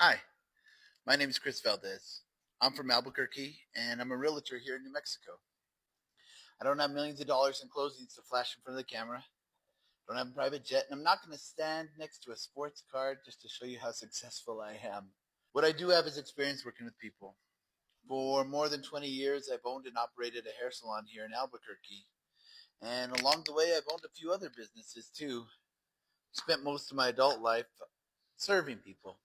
Hi, my name is Chris Valdez. I'm from Albuquerque and I'm a realtor here in New Mexico. I don't have millions of dollars in closings to flash in front of the camera. I don't have a private jet, and I'm not going to stand next to a sports car just to show you how successful I am. What I do have is experience working with people. For more than 20 years, I've owned and operated a hair salon here in Albuquerque. And along the way, I've owned a few other businesses too. Spent most of my adult life serving people,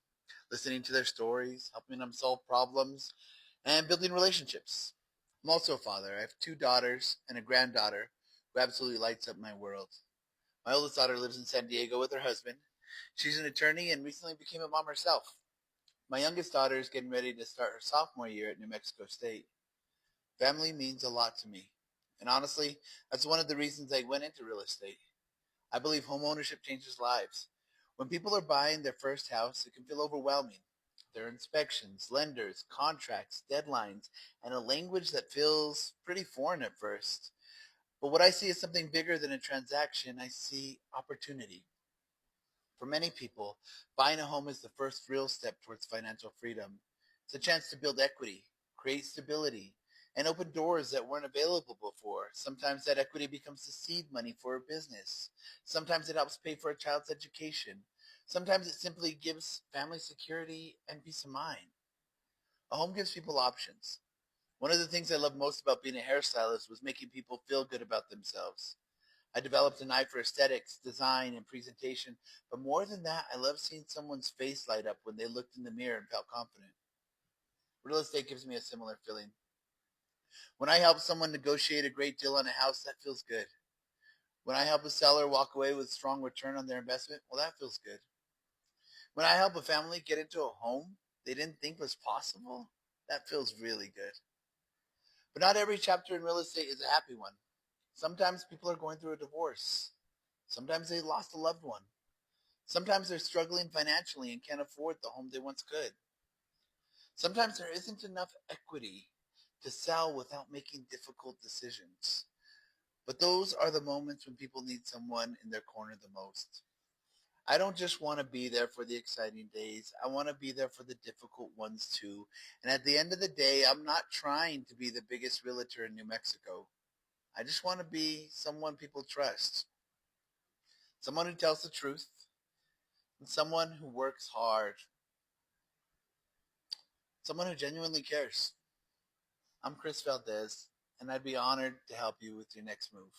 listening to their stories, helping them solve problems, and building relationships. I'm also a father. I have two daughters and a granddaughter who absolutely lights up my world. My oldest daughter lives in San Diego with her husband. She's an attorney and recently became a mom herself. My youngest daughter is getting ready to start her sophomore year at New Mexico State. Family means a lot to me. And honestly, that's one of the reasons I went into real estate. I believe home ownership changes lives. When people are buying their first house, it can feel overwhelming. There are inspections, lenders, contracts, deadlines, and a language that feels pretty foreign at first. But what I see is something bigger than a transaction. I see opportunity. For many people, buying a home is the first real step towards financial freedom. It's a chance to build equity, create stability, and open doors that weren't available before. Sometimes that equity becomes the seed money for a business. Sometimes it helps pay for a child's education. Sometimes it simply gives family security and peace of mind. A home gives people options. One of the things I love most about being a hairstylist was making people feel good about themselves. I developed an eye for aesthetics, design, and presentation, but more than that, I love seeing someone's face light up when they looked in the mirror and felt confident. Real estate gives me a similar feeling. When I help someone negotiate a great deal on a house, that feels good. When I help a seller walk away with strong return on their investment, well, that feels good. When I help a family get into a home they didn't think was possible, that feels really good. But not every chapter in real estate is a happy one. Sometimes people are going through a divorce. Sometimes they lost a loved one. Sometimes they're struggling financially and can't afford the home they once could. Sometimes there isn't enough equity to sell without making difficult decisions. But those are the moments when people need someone in their corner the most. I don't just want to be there for the exciting days. I want to be there for the difficult ones too. And at the end of the day, I'm not trying to be the biggest realtor in New Mexico. I just want to be someone people trust, someone who tells the truth, and someone who works hard, someone who genuinely cares. I'm Chris Valdez, and I'd be honored to help you with your next move.